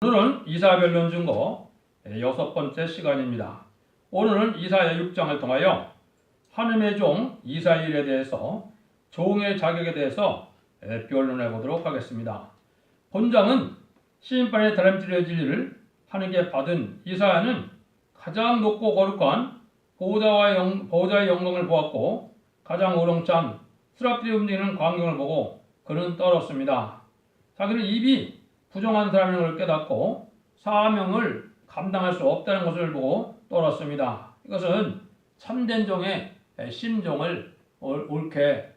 오늘은 이사야별론 증거 6번째 시간입니다. 오늘은 이사야 6장을 통하여 하나님의 종 이스라엘에 대해서 종의 자격에 대해서 변론해 보도록 하겠습니다. 본장은 시인판에 다림질의 진리를 하나님께 받은 이사야는 가장 높고 거룩한 보호자의 영광을 보았고 가장 우렁찬 스랍들이 움직이는 광경을 보고 그는 떨었습니다. 자기는 입이 부정한 사람인 것을 깨닫고 사명을 감당할 수 없다는 것을 보고 떨었습니다. 이것은 참된 종의 심정을 옳게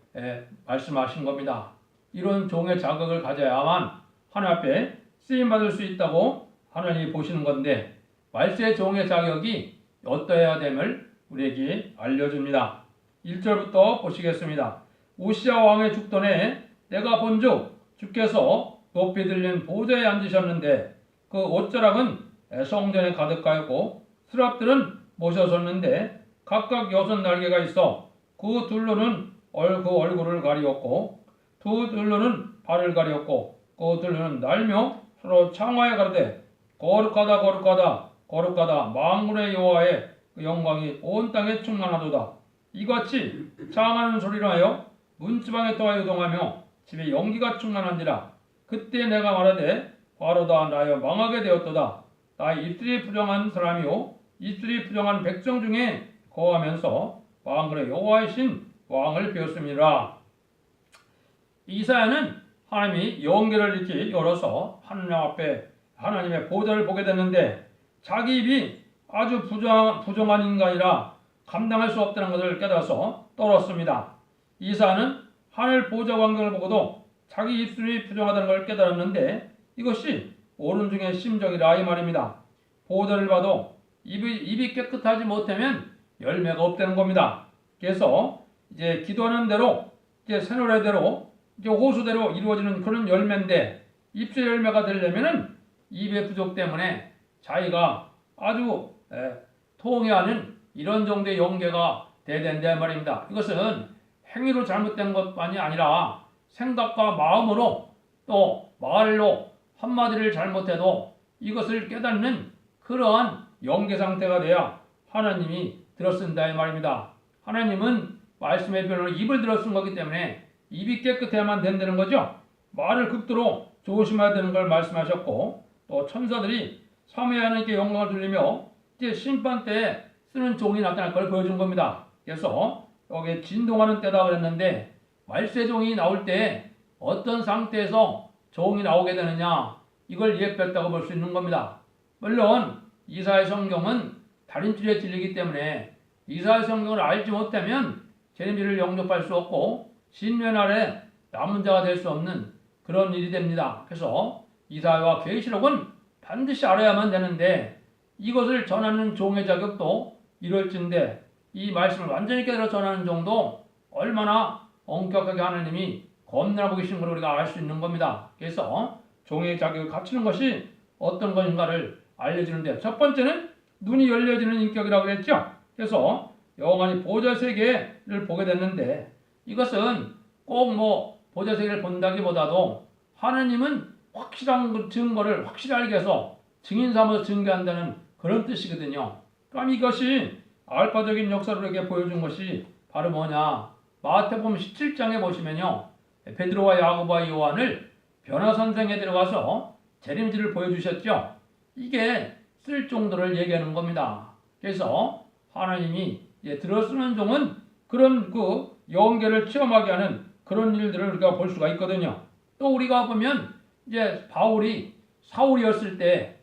말씀하신 겁니다. 이런 종의 자격을 가져야만 하나님 앞에 쓰임받을 수 있다고 하나님이 보시는 건데 말세의 종의 자격이 어떠해야 됨을 우리에게 알려줍니다. 1절부터 보시겠습니다. 우시야 왕의 죽던에 내가 본즉 주께서 높이 들린 보좌에 앉으셨는데 그 옷자락은 성전에 가득하였고 스랍들은 모셔섰는데 각각 6날개가 있어 그 둘로는 그 얼굴을 가리었고 두 둘로는 발을 가리었고 그 둘로는 날며 서로 창화에 가르되 거룩하다 거룩하다 거룩하다 만군의 여호와의 그 영광이 온 땅에 충만하도다. 이같이 창하는 소리를 하여 문지방에 떠와 요동하며 집에 연기가 충만한지라. 그때 내가 말하되 과로다 나여 망하게 되었도다. 나의 입술이 부정한 사람이요 입술이 부정한 백성 중에 거하면서 만군의 여호와이신 왕을 배웠습니다. 이사야는 하나님이 영계를 이렇게 열어서 하나님 앞에 하나님의 보좌를 보게 됐는데 자기 입이 아주 부정한 인간이라 감당할 수 없다는 것을 깨달아서 떨었습니다. 이사야는 하늘 보좌 광경을 보고도 자기 입술이 부정하다는 걸 깨달았는데 이것이 옳은 중의 심정이라 이 말입니다. 보좌를 봐도 입이 깨끗하지 못하면 열매가 없다는 겁니다. 그래서 이제 기도하는 대로 이제 새노래대로 이제 호수대로 이루어지는 그런 열매인데 입술 열매가 되려면은 입의 부족 때문에 자기가 아주 통해하는 이런 정도의 영계가 돼야 된다 말입니다. 이것은 행위로 잘못된 것만이 아니라 생각과 마음으로 또 말로 한마디를 잘못해도 이것을 깨닫는 그러한 영계 상태가 돼야 하나님이 들어쓴다 이 말입니다. 하나님은 말씀의 변호로 입을 들어쓴 거기 때문에 입이 깨끗해야만 된다는 거죠. 말을 극도로 조심해야 되는 걸 말씀하셨고 또 천사들이 삼위 하나님께 영광을 돌리며 이제 심판 때에 쓰는 종이 나타날 걸 보여준 겁니다. 그래서 여기 진동하는 때다 그랬는데 말세 종이 나올 때 어떤 상태에서 종이 나오게 되느냐 이걸 예표했다고 볼 수 있는 겁니다. 물론 이사야 성경은 다림질의 진리이기 때문에 이사야 성경을 알지 못하면 재림지를 영접할 수 없고 신년 아래 남은 자가 될 수 없는 그런 일이 됩니다. 그래서 이사야와 계시록은 반드시 알아야만 되는데 이것을 전하는 종의 자격도 이럴진데 이 말씀을 완전히 깨달아 전하는 정도 얼마나 엄격하게 하나님이 겁나고 계시는 걸 우리가 알 수 있는 겁니다. 그래서 종의 자격을 갖추는 것이 어떤 것인가를 알려주는데 첫 번째는 눈이 열려지는 인격이라고 했죠. 그래서 영원히 보좌 세계를 보게 됐는데 이것은 꼭 보좌 세계를 본다기보다도 하나님은 확실한 증거를 확실하게 해서 증인 삼아서 증거한다는 그런 뜻이거든요. 그럼 이것이 알파적인 역사를 이렇게 보여준 것이 바로 뭐냐? 마태복음 17장에 보시면요. 베드로와 야고보와 요한을 변화선생에 들어가서 재림지를 보여주셨죠. 이게 쓸 정도를 얘기하는 겁니다. 그래서 하나님이 들어쓰는 종은 그런 그 영계를 체험하게 하는 그런 일들을 우리가 볼 수가 있거든요. 또 우리가 보면 이제 바울이 사울이었을 때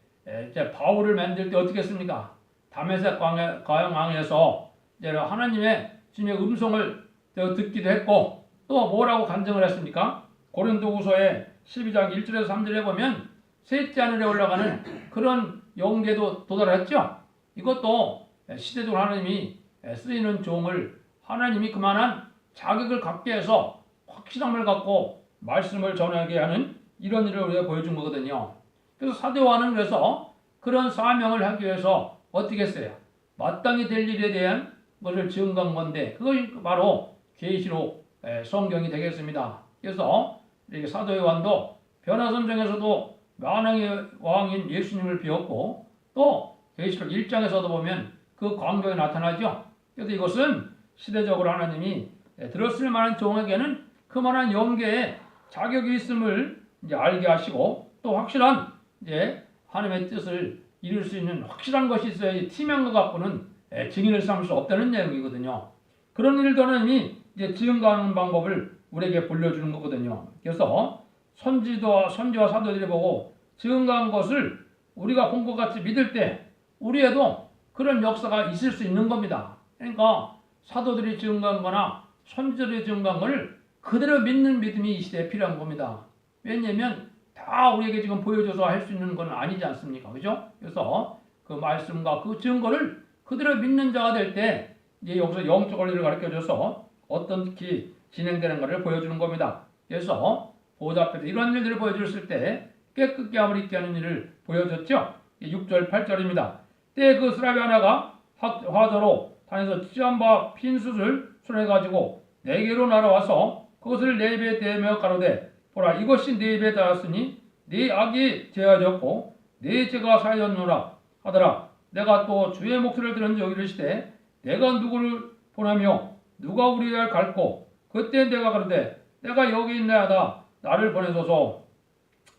이제 바울을 만들 때 어떻게 했습니까? 다메섹 광야에서 이제 하나님의 주님의 음성을 듣기도 했고 또 뭐라고 간증을 했습니까? 고린도후서의 12장 1절에서 3절에 보면 셋째 하늘에 올라가는 그런 영계도 도달했죠. 이것도 시대적으로 하나님이 쓰이는 종을 하나님이 그만한 자격을 갖게 해서 확실함을 갖고 말씀을 전하게 하는 이런 일을 우리가 보여준 거거든요. 그래서 사도 요한은 그래서 그런 사명을 하기 위해서 어떻게 했어요? 마땅히 될 일에 대한 것을 증거한 건데 그것이 바로 계시록 성경이 되겠습니다. 그래서 이렇게 사도 요한도 변화선정에서도 만왕의 왕인 예수님을 비웠고 또 계시록 1장에서도 보면 그 광경이 나타나죠. 그래서 이것은 시대적으로 하나님이 들었을 만한 종에게는 그만한 영계에 자격이 있음을 이제 알게 하시고 또 확실한 이제 하나님의 뜻을 이룰 수 있는 확실한 것이 있어야지 티명한 것 갖고는 증인을 삼을 수 없다는 내용이거든요. 그런 일도 하나님이 이제 증거하는 방법을 우리에게 보여주는 거거든요. 그래서 선지와 사도들이 보고 증거한 것을 우리가 본 것 같이 믿을 때 우리에도 그런 역사가 있을 수 있는 겁니다. 그러니까 사도들이 증거한 거나 선지자들이 증거한 것을 그대로 믿는 믿음이 이 시대에 필요한 겁니다. 왜냐하면 다 우리에게 지금 보여줘서 할 수 있는 건 아니지 않습니까? 그죠? 그래서 그 말씀과 그 증거를 그대로 믿는 자가 될 때 이제 여기서 영적 원리를 가르쳐줘서 어떻게 진행되는 것을 보여주는 겁니다. 그래서 보좌 앞에서 이런 일들을 보여줬을 때 깨끗게 함을 있게 하는 일을 보여줬죠. 6절 8절입니다. 때 그 스라비 하나가 화저로 다니서 찌한 바 핀 숯을 손에 가지고 내게로 날아와서 그것을 내 입에 대며 가로되 보라 이것이 내 입에 닿았으니 네 악이 제하였고 네 죄가 사하였노라 하더라. 내가 또 주의 목소리를 들은 적이 이르시되 내가 누구를 보내며 누가 우리를 갈고 그때 내가 가로되 내가 여기 있나 하다 나를 보내소서.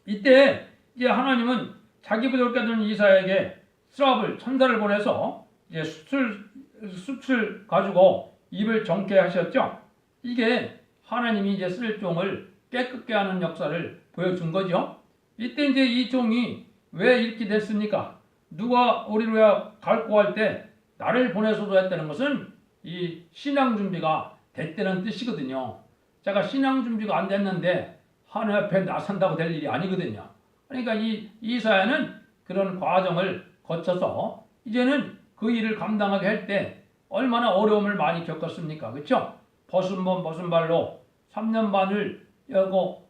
이때 이제 하나님은 자기 부족을 깨닫는 이사야에게 스랍을 천사를 보내서 이제 숯을 가지고 입을 정케 하셨죠. 이게 하나님이 이제 쓸 종을 깨끗게 하는 역사를 보여준 거죠. 이때 이제 이 종이 왜 이렇게 됐습니까? 누가 우리를 갈고 할 때 나를 보내소서 했다는 것은 이 신앙 준비가 됐다는 뜻이거든요. 제가 신앙 준비가 안 됐는데 하나님 앞에 나선다고 될 일이 아니거든요. 그러니까 이 이사야는 그런 과정을 거쳐서 이제는 그 일을 감당하게 할 때 얼마나 어려움을 많이 겪었습니까? 그렇죠? 벗은 발로 3년 반을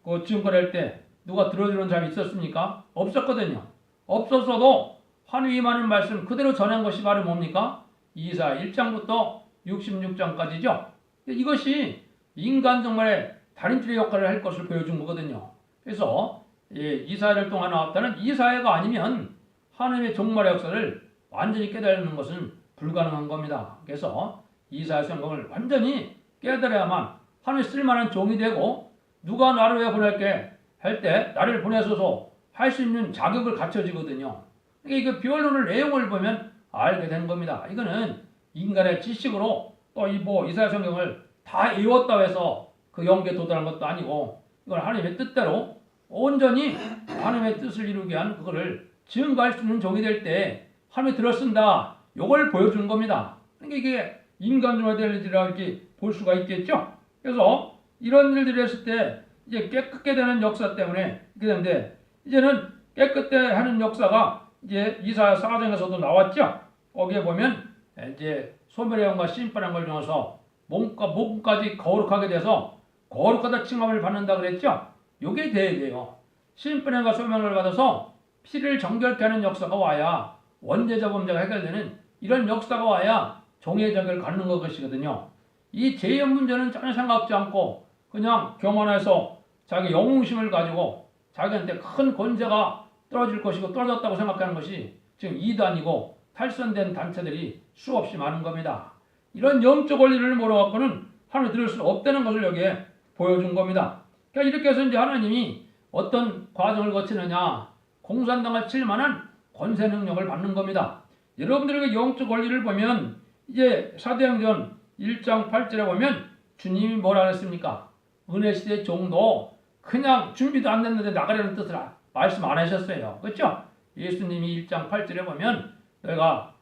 그 증거할 때 누가 들어주는 사람이 있었습니까? 없었거든요. 없었어도 하나님이 임하는 말씀 그대로 전한 것이 바로 뭡니까? 이사야 1장부터 66장까지죠. 이것이 인간 정말의 달인줄의 역할을 할 것을 보여준 거거든요. 그래서 이사야를 통해 나왔다는 이사야가 아니면 하나님의 종말의 역사를 완전히 깨달는 것은 불가능한 겁니다. 그래서 이사야 성경을 완전히 깨달아야만 하나님 쓸만한 종이 되고 누가 나를 왜 보낼게 할 때 나를 보내소서 할 수 있는 자격을 갖춰지거든요. 그러니까 그 비언론을 내용을 보면 알게 된 겁니다. 이거는 인간의 지식으로 또 이사야 성경을 다 외웠다고 해서 그 영계에 도달한 것도 아니고 이건 하나님의 뜻대로 온전히 하나님의 뜻을 이루게 한 그거를 증거할 수 있는 종이 될 때 하나님이 들어쓴다. 이걸 보여주는 겁니다. 그러니까 이게 인간중에 될 일이라 이렇게 볼 수가 있겠죠. 그래서 이런 일들이 했을 때 이제 깨끗게 되는 역사 때문에 이렇게 되는데 이제는 깨끗게 하는 역사가 이제 이사야 4장에서도 나왔죠. 거기에 보면 이제 소멸의 영과 심판한 걸 통해서 몸까지 거룩하게 돼서 거룩하다 칭함을 받는다 그랬죠. 요게 돼야 돼요. 심판의 영과 소멸을 받아서 피를 정결케 하는 역사가 와야 원죄자 범죄가 해결되는 이런 역사가 와야 종의 자격을 갖는 것이거든요. 이 죄의 문제는 전혀 생각지 않고 그냥 교만해서 자기 영웅심을 가지고 자기한테 큰 권세가 떨어질 것이고 떨어졌다고 생각하는 것이 지금 이단이고 탈선된 단체들이 수없이 많은 겁니다. 이런 영적 원리를 몰아갖고는 하나님 들을 수 없다는 것을 여기에 보여준 겁니다. 그러니까 이렇게 해서 이제 하나님이 어떤 과정을 거치느냐 공산당을 칠 만한 권세 능력을 받는 겁니다. 여러분들에게 영적 원리를 보면 이제 사도행전 1장 8절에 보면 주님이 뭐라 그랬습니까? 은혜시대 종도 그냥 준비도 안 됐는데 나가려는 뜻을 말씀 안 하셨어요. 그렇죠? 예수님이 1장 8절에 보면 너희가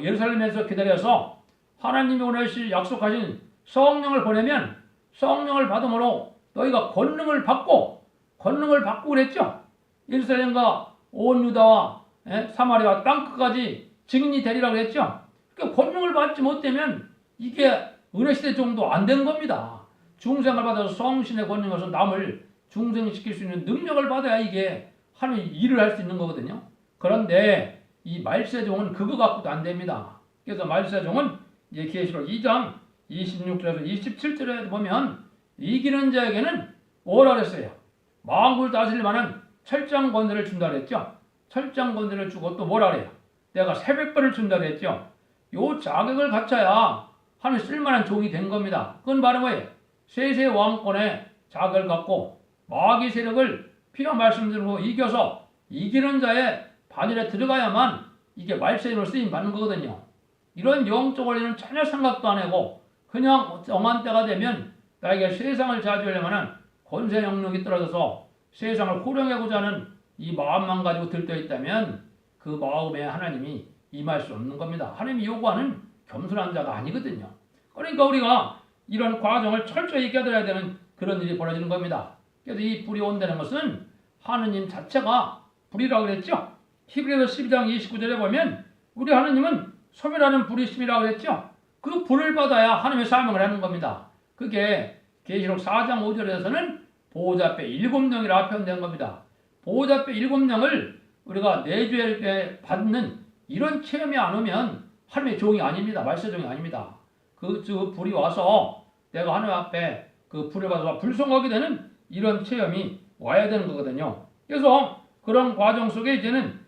예루살렘에서 기다려서 하나님이 오늘 약속하신 성령을 보내면 성령을 받음으로 너희가 권능을 받고 그랬죠? 예루살렘과 온 유다와 사마리아 땅끝까지 증인이 되리라 그랬죠? 그러니까 권능을 받지 못하면 이게 은혜시대 정도 안 된 겁니다. 중생을 받아서 성신의 권능에서 남을 중생시킬 수 있는 능력을 받아야 이게 하나님 일을 할 수 있는 거거든요. 그런데 이 말세종은 그거 갖고도 안 됩니다. 그래서 말세종은 이제 계시록 2장 26절에서 27절에 보면 이기는 자에게는 뭐라 그랬어요? 만국을 다스릴 만한 철장 권세를 준다 그랬죠. 철장 권세를 주고 또 뭐라 그래요? 내가 새벽벌을 준다 그랬죠. 요 자격을 갖춰야 하나님 쓸만한 종이 된 겁니다. 그건 바로 뭐예요? 세세 왕권의 자격을 갖고 마귀 세력을 피가 말씀대로 이겨서 이기는 자의 반열에 들어가야만 이게 말세로 쓰임 받는 거거든요. 이런 영적 원리는 전혀 생각도 안 하고 그냥 정한 때가 되면 나에게 세상을 차지하려면 하는 권세 영역이 떨어져서 세상을 호령하고자 하는 이 마음만 가지고 들떠 있다면 그 마음에 하나님이 임할 수 없는 겁니다. 하나님이 요구하는 겸손한 자가 아니거든요. 그러니까 우리가 이런 과정을 철저히 깨달아야 되는 그런 일이 벌어지는 겁니다. 그래서 이 불이 온다는 것은 하느님 자체가 불이라고 그랬죠. 히브리서 12장 29절에 보면 우리 하느님은 소멸하는 불이심이라고 그랬죠. 그 불을 받아야 하나님의 사명을 하는 겁니다. 그게 계시록 4장 5절에서는 보호자 앞에 7명이라 표현된 겁니다. 보호자 앞에 7명을 우리가 내주에 받는 이런 체험이 안 오면 하나님의 종이 아닙니다. 말세종이 아닙니다. 그 불이 와서 내가 하나님 앞에 그 불을 받아서 불성하게 되는 이런 체험이 와야 되는 거거든요. 그래서 그런 과정 속에 이제는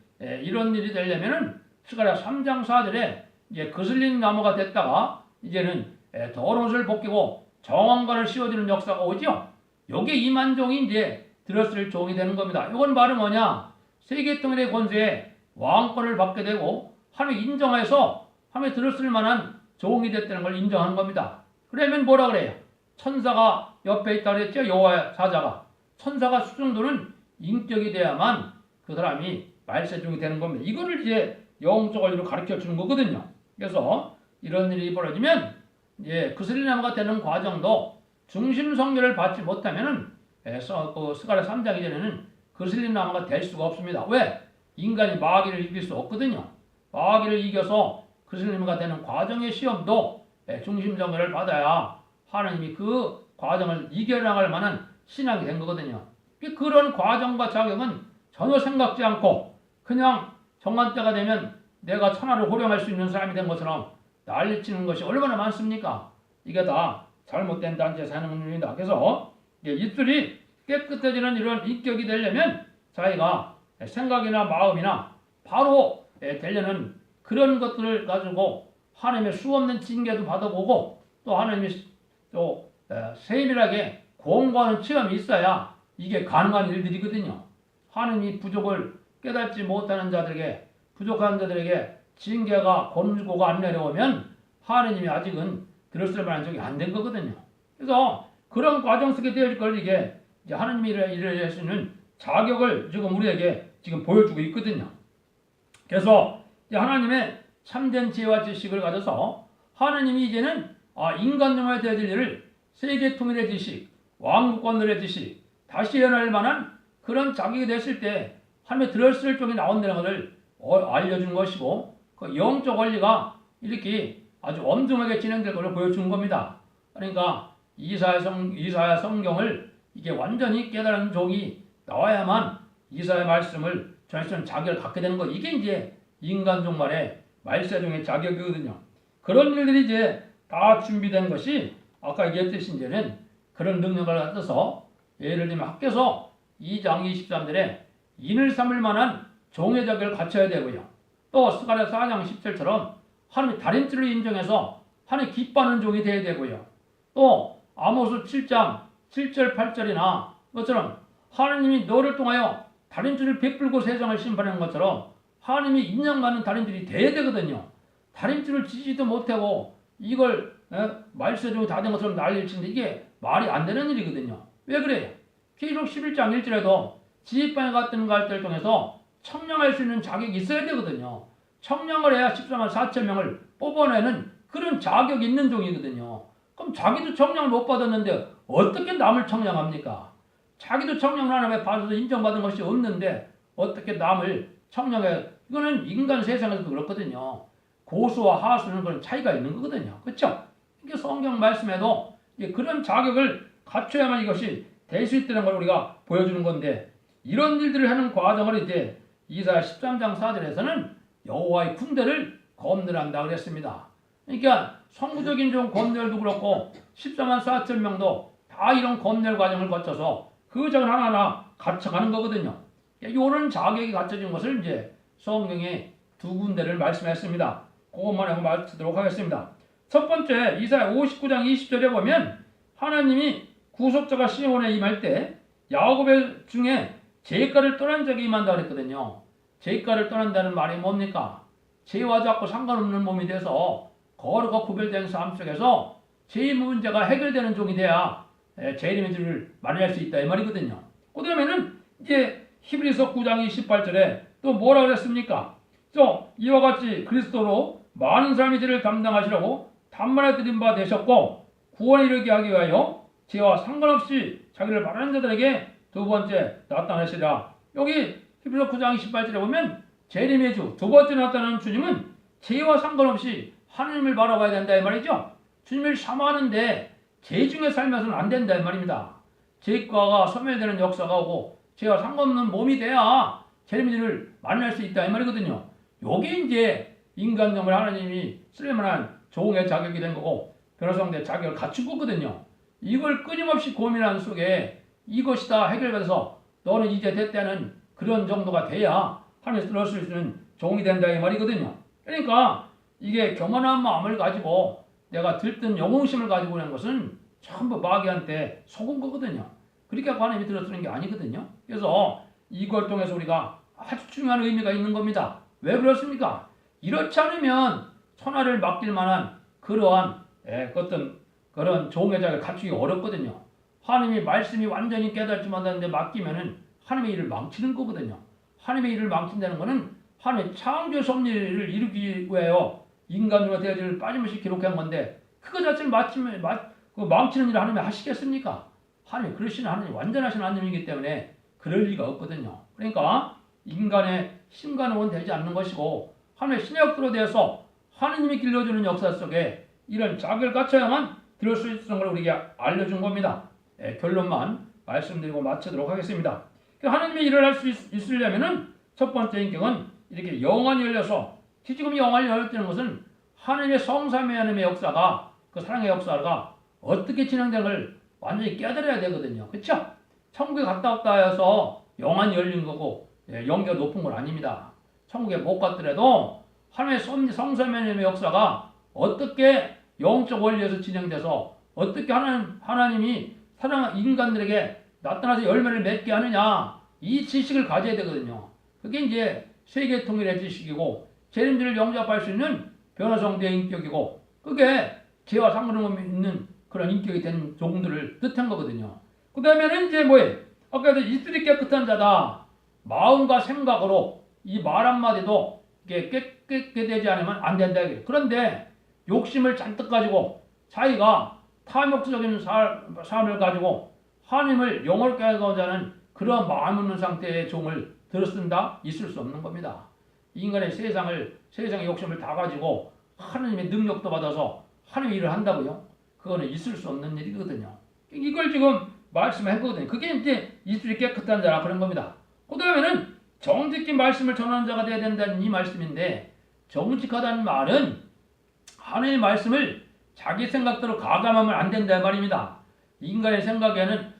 이런 일이 되려면은 스가랴 3장 4절에 이제 거슬린 나무가 됐다가 이제는 더러운 옷을 벗기고 정왕관을 씌워주는 역사가 오죠. 요게 이만종이 이제 들었을 종이 되는 겁니다. 이건 바로 뭐냐? 세계 통일의 권세에 왕권을 받게 되고 하나님 인정해서 하나님 들었을 만한 종이 됐다는 걸 인정하는 겁니다. 그러면 뭐라 그래요? 천사가 옆에 있다 그랬죠? 여호와의 사자가. 천사가 수정도는 인격이 돼야만 그 사람이 말세종이 되는 겁니다. 이거를 이제 영적 원리로 가르쳐 주는 거거든요. 그래서 이런 일이 벌어지면 이제 그슬리나무가 되는 과정도 중심 성결을 받지 못하면은 스가랴 3장 이전에는 그슬리나무가 될 수가 없습니다. 왜? 인간이 마귀를 이길 수 없거든요. 마귀를 이겨서 그슬리나무가 되는 과정의 시험도 중심 성결을 받아야 하나님이 그 과정을 이겨나갈 만한 신앙이 된 거거든요. 그런 과정과 자격은 전혀 생각지 않고 그냥 정한 때가 되면 내가 천하를 호령할 수 있는 사람이 된 것처럼 난리치는 것이 얼마나 많습니까? 이게 다 잘못된 단체에서 하는 일입니다. 그래서 입술이 깨끗해지는 이런 인격이 되려면 자기가 생각이나 마음이나 바로 되려는 그런 것들을 가지고 하나님의 수없는 징계도 받아보고 또 하나님이 또 세밀하게 공부하는 체험이 있어야 이게 가능한 일들이거든요. 하나님이 부족을 깨닫지 못하는 자들에게 부족한 자들에게 징계가 권고가 안 내려오면 하나님이 아직은 들었을 만한 적이 안 된 거거든요. 그래서 그런 과정 속에 되어질 걸 이게 이제 하나님이 일을 할 수 있는 자격을 지금 우리에게 지금 보여주고 있거든요. 그래서 이제 하나님의 참된 지혜와 지식을 가져서 하나님이 이제는 인간정화에 되어질 일을 세계 통일의 지식, 왕국권들의 지식, 다시 일어날 만한 그런 자격이 됐을 때 하나님의 들었을 쪽이 나온다는 것을 알려준 것이고 그 영적 원리가 이렇게 아주 엄중하게 진행될 것을 보여준 겁니다. 그러니까 이사야 성경을 이게 완전히 깨달은 종이 나와야만 이사야 말씀을 전할 수 있는 자격을 갖게 되는 거. 이게 이제 인간 종말의 말세종의 자격이거든요. 그런 일들이 이제 다 준비된 것이 아까 얘기했듯이 이제는 그런 능력을 갖춰서 예를 들면 학교에서 2장 23절에 인을 삼을 만한 종의 자격을 갖춰야 되고요. 또 스가랴 4장 10절처럼 하나님의 다림질을 인정해서 하나님 기뻐하는 종이 되어야 되고요. 또 아모스 7장 7절 8절이나 것처럼 하나님이 너를 통하여 다림질을 베풀고 세상을 심판하는 것처럼 하나님이 인정받는 다림질이 돼야 되거든요. 다림질을 지지도 못하고 이걸 말세종이 다 된 것처럼 난리를 치는데 이게 말이 안 되는 일이거든요. 왜 그래요? 계시록 11장 1절에도 지휘반에 같은 갈대를 통해서 청량할 수 있는 자격이 있어야 되거든요. 청량을 해야 14만 4천 명을 뽑아내는 그런 자격이 있는 종이거든요. 그럼 자기도 청량을 못 받았는데 어떻게 남을 청량합니까? 자기도 청량을 하나님의 받아서 인정받은 것이 없는데 어떻게 남을 청량해? 이거는 인간 세상에서도 그렇거든요. 고수와 하수는 그런 차이가 있는 거거든요. 그렇죠? 이게 성경 말씀에도 그런 자격을 갖춰야만 이것이 될 수 있다는 걸 우리가 보여주는 건데 이런 일들을 하는 과정을 이제 이사야 13장 4절에서는 여호와의 군대를 검열한다 그랬습니다. 그러니까 성부적인 종 검열도 그렇고 14만 4천 명도 다 이런 검열 과정을 거쳐서 그 적을 하나하나 갖춰가는 거거든요. 이런 자격이 갖춰진 것을 이제 성경에 두 군데를 말씀했습니다. 그것만 하고 말씀드리도록 하겠습니다. 첫 번째 이사야 59장 20절에 보면 하나님이 구속자가 시온에 임할 때 야곱의 중에 죄가를 떠난 적이 임한다 그랬거든요. 죄가를 떠난다는 말이 뭡니까? 죄와 자꾸 상관없는 몸이 돼서 거룩과 구별된 삶 속에서 죄의 문제가 해결되는 종이 돼야 재림의 주를 만날 수 있다 이 말이거든요. 그 다음에는 이제 히브리서 9장 28절에 또 뭐라 그랬습니까? 이와 같이 그리스도로 많은 사람의 죄를 담당하시려고 단번에 드린 바 되셨고 구원에 이르게 하기 위하여 죄와 상관없이 자기를 바라는 자들에게 두 번째 나타나시라. 여기 히브리서 9장 28절에 보면 재림의 주 두 번째 나타나는 주님은 죄와 상관없이 하나님을 바라봐야 된다 이 말이죠. 주님을 사모하는데 죄 중에 살면서는 안 된다 이 말입니다. 죄과가 소멸되는 역사가 오고 죄와 상관없는 몸이 돼야 재림의 주를 만날 수 있다 이 말이거든요. 요게 이제 인간정을 하나님이 쓸만한 종의 자격이 된 거고 변호사의 자격을 갖춘 거거든요. 이걸 끊임없이 고민하는 속에 이것이다 해결받아서 너는 이제 됐다는 그런 정도가 돼야 하나님이 들을 수 있는 종이 된다 이 말이거든요. 그러니까 이게 교만한 마음을 가지고 내가 들뜬 영웅심을 가지고 있는 것은 전부 마귀한테 속은 거거든요. 그렇게 하나님이 들어주는 게 아니거든요. 그래서 이걸 통해서 우리가 아주 중요한 의미가 있는 겁니다. 왜 그렇습니까? 이렇지 않으면 천하를 맡길 만한 그러한 어떤 그런 종의 자격을 갖추기 어렵거든요. 하나님이 말씀이 완전히 깨달지 못하는데 맡기면은 하나님의 일을 망치는 거거든요. 하나님의 일을 망친다는 것은 하나님의 창조 섭리를 이루기 위하여 인간과 대지를 빠짐없이 기록한 건데 그거 자체를 망치는 일을 하나님이 하시겠습니까? 하나님이 그러신 하나님 완전하신 하나님이기 때문에 그럴 리가 없거든요. 그러니까 인간의 힘과는 되지 않는 것이고 하나님의 신약으로 되어서 하나님이 길러주는 역사 속에 이런 자격을 갖춰야만 들을 수 있는 걸 우리에게 알려준 겁니다. 결론만 말씀드리고 마치도록 하겠습니다. 하나님의 일을 할 수 있으려면은 첫 번째 인격은 이렇게 영안이 열려서 지금 영안이 열렸다는 것은 하나님의 성삼위 하나님의 역사가 그 사랑의 역사가 어떻게 진행된 걸 완전히 깨달아야 되거든요. 그렇죠? 천국에 갔다 왔다 해서 영안이 열린 거고 영계가 높은 건 아닙니다. 천국에 못 갔더라도 하나님의 성삼위 하나님의 역사가 어떻게 영적 원리에서 진행돼서 어떻게 하나님이 사랑 인간들에게 나타나서 열매를 맺게 하느냐 이 지식을 가져야 되거든요. 그게 이제 세계 통일의 지식이고 재림주를 영접할 수 있는 변화성대의 인격이고 그게 죄와 상관없는 그런 인격이 된 종들을 뜻한 거거든요. 그 다음에는 이제 뭐예요? 아까도 입술이 깨끗한 자다. 마음과 생각으로 이 말 한마디도 깨끗게 되지 않으면 안 된다. 그런데 욕심을 잔뜩 가지고 자기가 탐욕적인 삶을 가지고 하나님을 영원롭게 하고자 하는 그러한 마음 없는 상태의 종을 들어쓴다? 있을 수 없는 겁니다. 인간의 세상의 욕심을 다 가지고 하나님의 능력도 받아서 하나님의 일을 한다고요? 그거는 있을 수 없는 일이거든요. 이걸 지금 말씀했거든요. 그게 이제 입술이 깨끗한 자라 그런 겁니다. 그 다음에는 정직히 말씀을 전하는 자가 되어야 된다는 이 말씀인데 정직하다는 말은 하나님의 말씀을 자기 생각대로 가감하면 안 된다 말입니다. 인간의 생각에는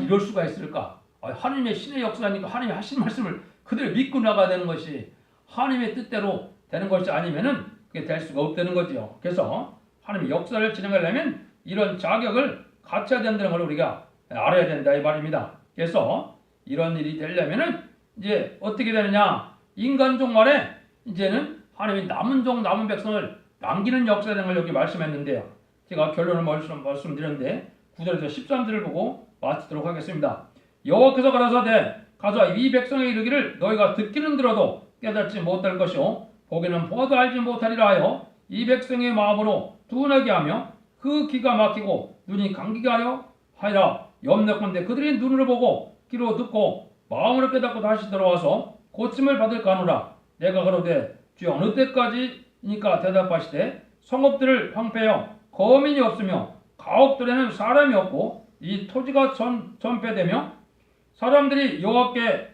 이럴 수가 있을까? 하나님의 신의 역사니까 하나님이 하신 말씀을 그대로 믿고 나가야 되는 것이 하나님의 뜻대로 되는 것이 아니면은 그게 될 수가 없다는 거죠. 그래서 하나님의 역사를 진행하려면 이런 자격을 갖춰야 된다는 걸 우리가 알아야 된다 이 말입니다. 그래서 이런 일이 되려면은 이제 어떻게 되느냐? 인간종 말에 이제는 하나님이 남은 종 남은 백성을 남기는 역사라는 걸 여기 말씀했는데요. 제가 결론을 말씀드렸는데 9절에서 13절을 보고 마치도록 하겠습니다. 여호와께서 가라사대 가서 이 백성에 이르기를 너희가 듣기는 들어도 깨닫지 못할 것이요 보기는 보아도 알지 못하리라 하여 이 백성의 마음으로 둔하게 하며 그 귀가 막히고 눈이 감기게 하리라 염려컨대 그들이 눈으로 보고 귀로 듣고 마음으로 깨닫고 다시 들어와서 고침을 받을까노라. 내가 그러되 주여 어느 때까지니까 대답하시되 성읍들을 황폐하여 거민이 없으며 가옥들에는 사람이 없고 이 토지가 전폐되며 사람들이 여호와께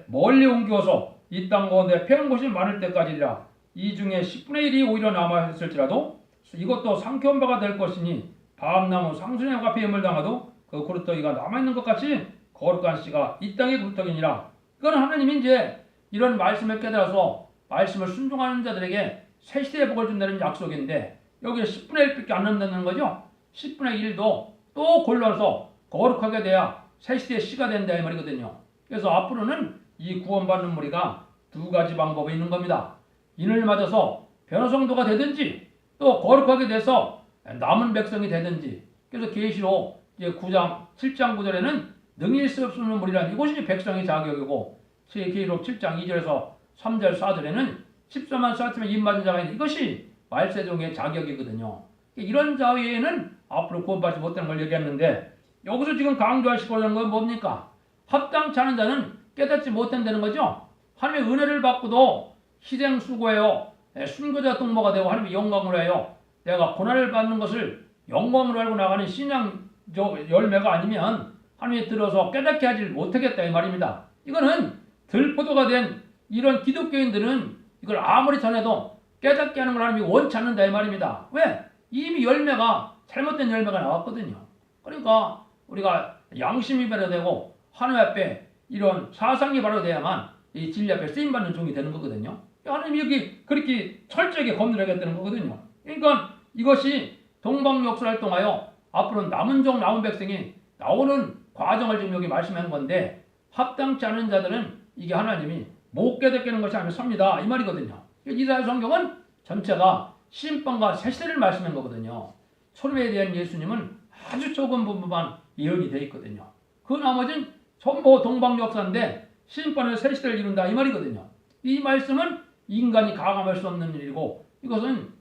멀리 옮겨서 이 땅 가운데 패한 곳이 많을 때까지라. 이 중에 10분의 1이 오히려 남아있을지라도 이것도 상쾌한 바가 될 것이니 밤나무 상수녀가 비임을 당하도 그 구루터기가 남아있는 것 같이 거룩한 씨가 이 땅의 구루터기니라. 이건 하나님이 이제 이런 말씀을 깨달아서 말씀을 순종하는 자들에게 새 시대의 복을 준다는 약속인데 여기에 10분의 1밖에 안 남는다는 거죠. 10분의 1도 또 골라서 거룩하게 돼야 새 시대의 씨가 된다 이 말이거든요. 그래서 앞으로는 이 구원받는 무리가 두 가지 방법이 있는 겁니다. 인을 맞아서 변화성도가 되든지 또 거룩하게 돼서 남은 백성이 되든지. 그래서 계시록 9장 7장 9절에는 능히 있을 수 없는 무리란 이것이 백성의 자격이고 계시록 7장 2절에서 3절 4절에는 14만 쏴치면 입 맞은 자가 있는 이것이 말세종의 자격이거든요. 이런 자외에는 앞으로 구원받지 못하는 걸 얘기했는데 여기서 지금 강조하시고 있는 건 뭡니까? 합당치 않은 자는 깨닫지 못한다는 거죠. 하나님의 은혜를 받고도 희생 수고해요. 순교자 동무가 되고 하나님의 영광을 해요. 내가 고난을 받는 것을 영광으로 알고 나가는 신앙 열매가 아니면 하나님이 들어서 깨닫게 하지 못하겠다 이 말입니다. 이거는 들포도가 된 이런 기독교인들은 이걸 아무리 전해도 깨닫게 하는 걸 하나님이 원치 않는다 이 말입니다. 왜? 이미 열매가 잘못된 열매가 나왔거든요. 그러니까 우리가 양심이 발효되고 하나님 앞에 이런 사상이 발효돼야만 이 진리 앞에 쓰임받는 종이 되는 거거든요. 하나님이 여기 그렇게 철저하게 검열하겠다는 거거든요. 그러니까 이것이 동방역사를 통하여 앞으로 남은 종 남은 백성이 나오는 과정을 지금 여기 말씀한 건데 합당치 않은 자들은 이게 하나님이 못 깨닫게 하는 것이 아니면 섭니다 이 말이거든요. 이사야 성경은 전체가 심판과 새시대를 말씀한 거거든요. 소돔에 대한 예수님은 아주 조금 부분만 예언이 되어 있거든요. 그 나머지는 전부 동방역사인데 심판의 새시대를 이룬다 이 말이거든요. 이 말씀은 인간이 가감할 수 없는 일이고 이것은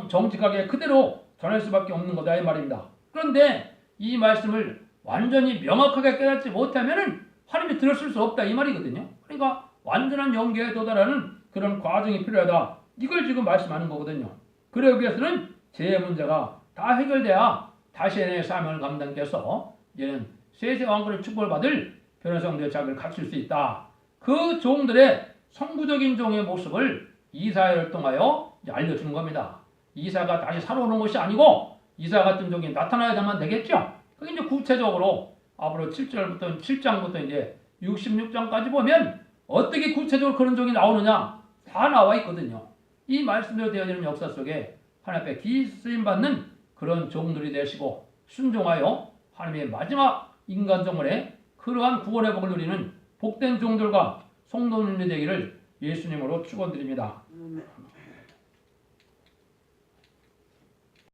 정직하게 그대로 전할 수밖에 없는 거다 이 말입니다. 그런데 이 말씀을 완전히 명확하게 깨닫지 못하면은 하나님이 들었을 수 없다 이 말이거든요. 그러니까 완전한 영계에 도달하는 그런 과정이 필요하다. 이걸 지금 말씀하는 거거든요. 그러기 위해서는 죄의 문제가 다 해결돼야 다시의 사명을 감당해서 이제는 세세 왕권의 축복을 받을 변호성도의 자격을 갖출 수 있다. 그 종들의 성구적인 종의 모습을 이사야를 통하여 알려주는 겁니다. 이사가 다시 살아오는 것이 아니고 이사 같은 종이 나타나야만 되겠죠. 그게 이제 구체적으로 앞으로 7장부터 이제 66장까지 보면 어떻게 구체적으로 그런 종이 나오느냐 다 나와 있거든요. 이 말씀대로 되어 있는 역사 속에 하나님 앞에 기쓰임 받는 그런 종들이 되시고 순종하여 하나님의 마지막 인간정원에 그러한 구원의 복을 누리는 복된 종들과 성도님이 되기를 예수님으로 축원드립니다.